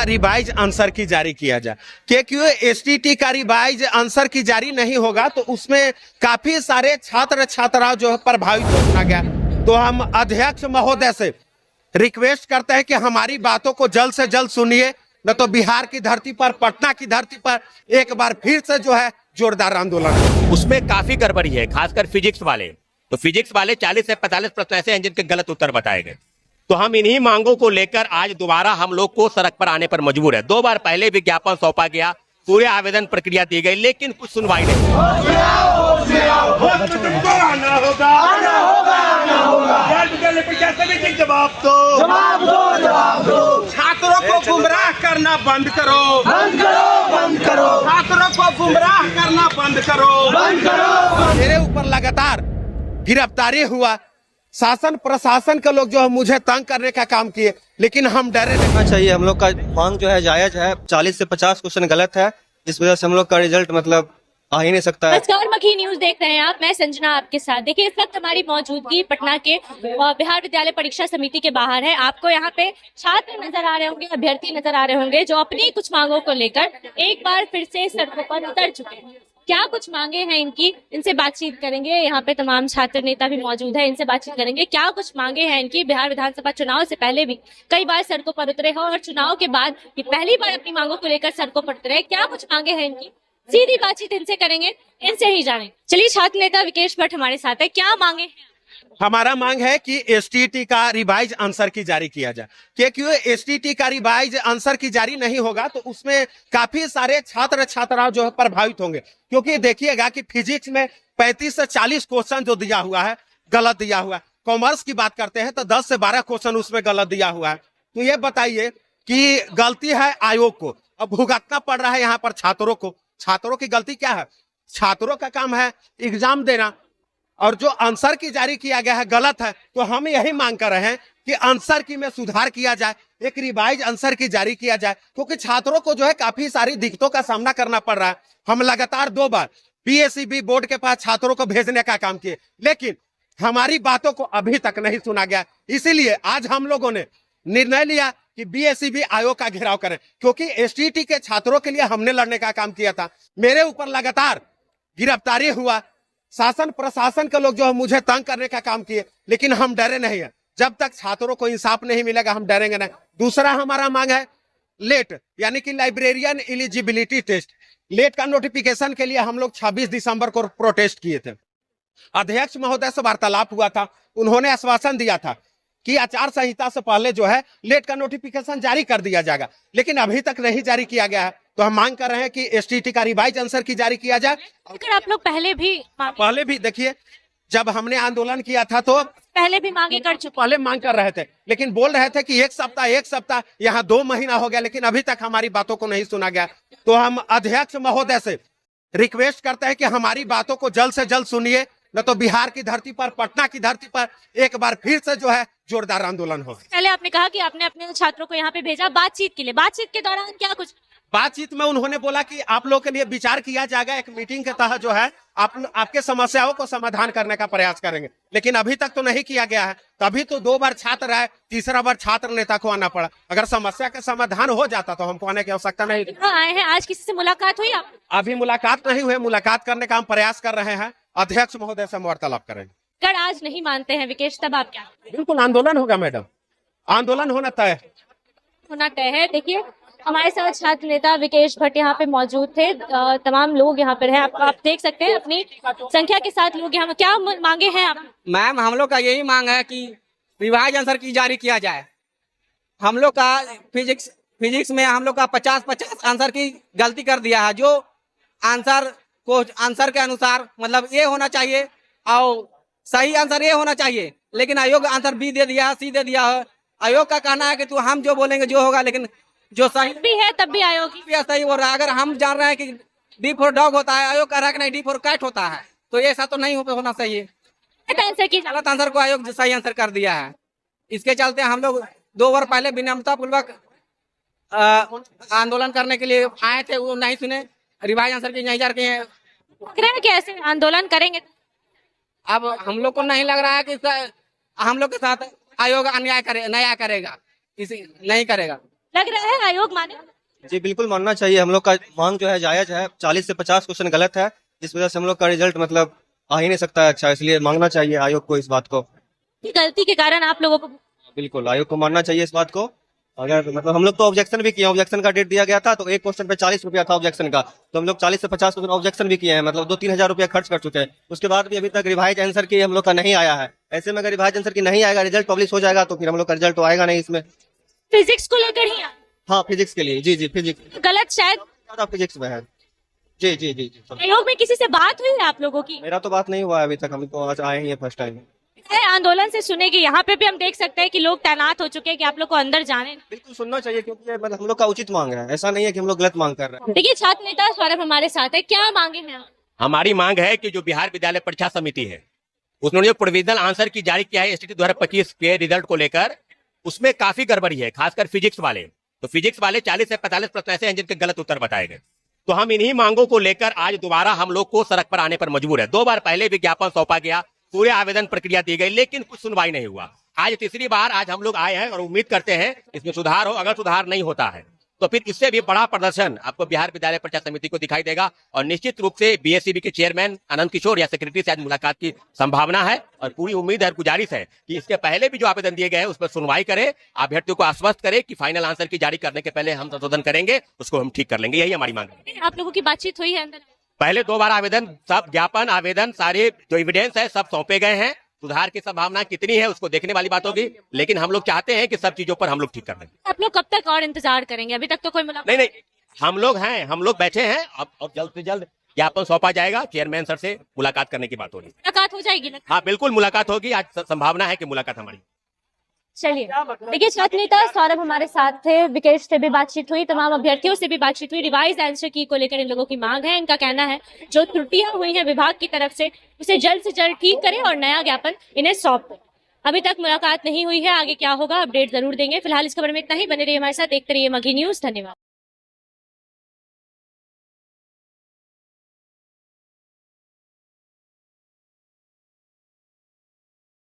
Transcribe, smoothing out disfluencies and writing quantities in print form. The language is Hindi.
रिवाइज आंसर की जारी किया जाए, क्योंकि एसटीटी का रिवाइज आंसर की जारी नहीं होगा तो उसमें काफी सारे छात्र छात्राओं जो है प्रभावित होना गया। तो हम अध्यक्ष महोदय से रिक्वेस्ट करते हैं कि हमारी बातों को जल्द से जल्द सुनिए, न तो बिहार की धरती पर, पटना की धरती पर एक बार फिर से जो है जोरदार आंदोलन। उसमें काफी गड़बड़ी है, खासकर फिजिक्स वाले। तो फिजिक्स वाले 40 से 45 प्रश्न ऐसे हैं जिनके गलत उत्तर बताए गए। तो हम इन्हीं मांगों को लेकर आज दोबारा हम लोग को सड़क पर आने पर मजबूर है। 2 बार पहले विज्ञापन सौंपा गया, पूरे आवेदन प्रक्रिया दी गई, लेकिन कुछ सुनवाई नहीं। जवाब दो, छात्रों को गुमराह करना बंद करो, छात्रों को गुमराह करना बंद करो। मेरे ऊपर लगातार गिरफ्तारी हुआ, शासन प्रशासन के लोग जो है मुझे तंग करने का काम किए, लेकिन हम डरे नहीं। चाहिए हम लोग का मांग जो है जायज है। 40 से 50 क्वेश्चन गलत है, इस वजह से हम लोग का रिजल्ट मतलब आ ही नहीं सकता है। नमस्कार, मखी न्यूज देख रहे हैं आप, मैं संजना आपके साथ। देखिए, इस वक्त हमारी मौजूदगी पटना के बिहार विद्यालय परीक्षा समिति के बाहर है। आपको यहाँ पे छात्र नजर आ रहे होंगे, अभ्यर्थी नजर आ रहे होंगे जो अपनी कुछ मांगों को लेकर एक बार फिर से सड़कों पर उतर चुके हैं। क्या कुछ मांगे हैं इनकी, इनसे बातचीत करेंगे। यहाँ पे तमाम छात्र नेता भी मौजूद है, इनसे बातचीत करेंगे। क्या कुछ मांगे हैं इनकी। बिहार विधानसभा चुनाव से पहले भी कई बार सड़कों पर उतरे हो और चुनाव के बाद ये पहली बार अपनी मांगों को लेकर सड़कों पर उतरे। क्या कुछ मांगे हैं इनकी, सीधी बातचीत इनसे करेंगे, इनसे ही जानें। चलिए, छात्र नेता विकेश भट्ट हमारे साथ है। क्या मांगे हैं? हमारा मांग है कि एसटीटी का रिवाइज आंसर की जारी किया जाए, क्योंकि एसटीटी का रिवाइज आंसर की जारी नहीं होगा तो उसमें काफी सारे छात्र छात्राओं जो है प्रभावित होंगे। क्योंकि देखिएगा कि फिजिक्स में 35 से 40 क्वेश्चन जो दिया हुआ है गलत दिया हुआ है। कॉमर्स की बात करते हैं तो 10 से 12 क्वेश्चन उसमें गलत दिया हुआ है। तो ये बताइए कि गलती है आयोग को, अब भुगतना पड़ रहा है यहाँ पर छात्रों को। छात्रों की गलती क्या है? छात्रों का काम है एग्जाम देना, और जो आंसर की जारी किया गया है गलत है। तो हम यही मांग कर रहे हैं कि आंसर की में सुधार किया जाए, एक रिवाइज आंसर की जारी किया जाए, क्योंकि छात्रों को जो है काफी सारी दिक्कतों का सामना करना पड़ रहा है। हम लगातार 2 बार पीएसईबी बोर्ड के पास छात्रों को भेजने का काम किए, लेकिन हमारी बातों को अभी तक नहीं सुना गया। इसीलिए आज हम लोगों ने निर्णय लिया कि बीएसईबी आयोग का घेराव करें, क्योंकि एसटीटी के छात्रों के लिए हमने लड़ने का काम किया था। मेरे ऊपर लगातार गिरफ्तारी हुआ, शासन प्रशासन के लोग जो है मुझे तंग करने का काम किए, लेकिन हम डरे नहीं है। जब तक छात्रों को इंसाफ नहीं मिलेगा हम डरेंगे नहीं। दूसरा हमारा मांग है लेट, यानी कि लाइब्रेरियन एलिजिबिलिटी टेस्ट। लेट का नोटिफिकेशन के लिए हम लोग 26 दिसंबर को प्रोटेस्ट किए थे। अध्यक्ष महोदय से वार्तालाप हुआ था, उन्होंने आश्वासन दिया था कि आचार संहिता से पहले जो है लेट का नोटिफिकेशन जारी कर दिया जाएगा, लेकिन अभी तक नहीं जारी किया गया है। तो हम मांग कर रहे हैं कि एसटीटी का रिवाइज आंसर की जारी किया जाए। अगर आप लोग पहले भी देखिए, जब हमने आंदोलन किया था तो पहले भी मांगे कर चुके, पहले मांग कर रहे थे, लेकिन बोल रहे थे कि एक सप्ताह, यहाँ 2 महीना हो गया, लेकिन अभी तक हमारी बातों को नहीं सुना गया। तो हम अध्यक्ष महोदय से रिक्वेस्ट करते हैं कि हमारी बातों को जल्द से जल्द सुनिए, न तो बिहार की धरती पर, पटना की धरती पर एक बार फिर से जो है जोरदार आंदोलन हो। पहले आपने कहा कि आपने अपने छात्रों को यहाँ पे भेजा बातचीत के लिए। बातचीत के दौरान क्या कुछ? बातचीत में उन्होंने बोला कि आप लोगों के लिए विचार किया जाएगा, एक मीटिंग के तहत जो है आपके समस्याओं को समाधान करने का प्रयास करेंगे, लेकिन अभी तक तो नहीं किया गया है। तभी तो 2 बार छात्र आए, तीसरा बार छात्र नेता को आना पड़ा। अगर समस्या का समाधान हो जाता तो हमको आने की आवश्यकता नहीं थी। आए हैं, आज किसी से मुलाकात हुई आप? अभी मुलाकात नहीं हुई, मुलाकात करने का हम प्रयास कर रहे हैं, अध्यक्ष महोदय से वार्तालाप करेंगे। अगर आज नहीं मानते हैं विकेश, तब आप क्या? बिल्कुल आंदोलन होगा मैडम, आंदोलन होना तय है। देखिए, हमारे साथ छात्र नेता विकेश भट्ट यहाँ पे मौजूद थे। तमाम लोग यहाँ पर हैं, आप देख सकते हैं अपनी संख्या के साथ लोग यहाँ। क्या मांगे हैं आप? मैम, हम लोग का यही मांग है कि रिवाइज आंसर की जारी किया जाए। हम लोग का फिजिक्स में हम लोग का 50 आंसर की गलती कर दिया है। जो आंसर के अनुसार मतलब ए होना चाहिए और सही आंसर ए होना चाहिए, लेकिन आयोग आंसर बी दे दिया, सी दे दिया है। आयोग का कहना है कि तू हम जो बोलेंगे जो होगा, लेकिन जो सही भी है तब भी आयोग सही हो रहा है। अगर हम जान रहे हैं कि डी फॉर डॉग होता है, आयोग कह रहा है कि नहीं डी फॉर कैट होता है, तो ऐसा तो नहीं होना चाहिए। गलत आंसर को आयोग सही आंसर कर दिया है। इसके चलते हम लोग 2 बार पहले विनम्रता पूर्वक आंदोलन करने के लिए आए थे, वो नहीं सुने। रिवाइज आंसर की नहीं जा रहे हैं। कैसे आंदोलन करेंगे? अब हम लोग को नहीं लग रहा है कि हम लोग के साथ आयोग अन्याय न्याय करेगा, इसी नहीं करेगा। लग रहा है आयोग माने? जी बिल्कुल मानना चाहिए। हम लोग का मांग जो है जायज है। 40 से 50 क्वेश्चन गलत है, जिस वजह से हम लोग का रिजल्ट मतलब आ ही नहीं सकता है अच्छा, इसलिए मांगना चाहिए आयोग को इस बात को। गलती के कारण आप लोगों को बिल्कुल आयोग को मानना चाहिए इस बात को। अगर मतलब हम लोग तो ऑब्जेक्शन भी किए, ऑब्जेक्शन का डेट दिया गया था, तो एक क्वेश्चन पे 40 रुपया था ऑब्जेक्शन का, तो हम लोग 40 से 50 क्वेश्चन ऑब्जेक्शन भी किए हैं, मतलब 2-3 हजार रुपया खर्च कर चुके हैं। उसके बाद भी अभी तक रिवाइज आंसर की हम लोग का नहीं आया है। ऐसे में अगर रिवाइज आंसर की नहीं आएगा, रिजल्ट पब्लिश हो जाएगा, तो फिर हम लोग का रिजल्ट तो आएगा नहीं इसमें। फिजिक्स को लेकर ही हाँ फिजिक्स के लिए, जी फिजिक्स गलत शायद ज्यादा फिजिक्स में है। जी जी जी जी सर। आयोग में किसी से बात हुई है आप लोगों की? मेरा तो बात नहीं हुआ है अभी तक, हम तो आज आए ही है फर्स्ट टाइम। आंदोलन से सुने कि यहाँ पे भी हम देख सकते हैं कि लोग तैनात हो चुके हैं कि आप लोग को अंदर जाने। बिल्कुल सुनना चाहिए, क्योंकि ये मतलब हम लोग का उचित मांग है, ऐसा नहीं है कि हम लोग गलत मांग कर रहे हैं। देखिए छात्र नेता सौरभ हमारे साथ है, क्या मांगे हैं आप? हमारी मांग है कि जो बिहार विद्यालय परीक्षा समिति है, उसने जो प्रोविजनल आंसर की जारी किया है एसटीटी 2025 के रिजल्ट को लेकर, उसमें काफी गड़बड़ी है, खासकर फिजिक्स वाले। तो फिजिक्स वाले 40 से 45 प्रश्न ऐसे हैं जिनके गलत उत्तर बताए गए। तो हम इन्हीं मांगों को लेकर आज दोबारा हम लोग को सड़क पर आने पर मजबूर है। 2 बार पहले विज्ञापन सौंपा गया, पूरे आवेदन प्रक्रिया दी गई, लेकिन कुछ सुनवाई नहीं हुआ। आज तीसरी बार आज हम लोग आए हैं और उम्मीद करते हैं इसमें सुधार हो। अगर सुधार नहीं होता है तो फिर इससे भी बड़ा प्रदर्शन आपको बिहार विद्यालय परीक्षा समिति को दिखाई देगा। और निश्चित रूप से बीएससीबी के चेयरमैन आनंद किशोर या सेक्रेटरी से आज मुलाकात की संभावना है और पूरी उम्मीद है, गुजारिश है कि इसके पहले भी जो आवेदन दिए गए हैं उस पर सुनवाई करे, अभ्यर्थियों को आश्वस्त करे कि फाइनल आंसर की जारी करने के पहले हम संशोधन करेंगे, उसको हम ठीक कर लेंगे। यही हमारी मांग है। आप लोगों की बातचीत हुई है अंदर? पहले 2 बार आवेदन, सब ज्ञापन आवेदन सारे जो एविडेंस है सब सौंपे गए हैं। सुधार की संभावना कितनी है उसको देखने वाली बात होगी, लेकिन हम लोग चाहते हैं कि सब चीजों पर हम लोग ठीक कर लेंगे। आप लोग कब तक और इंतजार करेंगे? अभी तक तो कोई मुलाकात नहीं, हम लोग हैं, हम लोग बैठे हैं। अब जल्द से जल्द ज्ञापन सौंपा जाएगा, चेयरमैन सर से मुलाकात करने की बात हो रही है। मुलाकात हो जाएगी ना? हाँ बिल्कुल मुलाकात होगी, आज संभावना है कि मुलाकात हमारी। चलिए देखिए छात्र नेता सौरभ हमारे साथ थे, विकेश से भी बातचीत हुई, तमाम अभ्यर्थियों से भी बातचीत हुई। रिवाइज आंसर की को लेकर इन लोगों की मांग है। इनका कहना है जो त्रुटियां हुई हैं विभाग की तरफ से उसे जल्द से जल्द ठीक करें और नया ज्ञापन इन्हें सौंप दें। अभी तक मुलाकात नहीं हुई है, आगे क्या होगा अपडेट जरूर देंगे। फिलहाल इस खबर में इतना ही। बने रहिए हमारे साथ, देखते रहिए मगही न्यूज। धन्यवाद।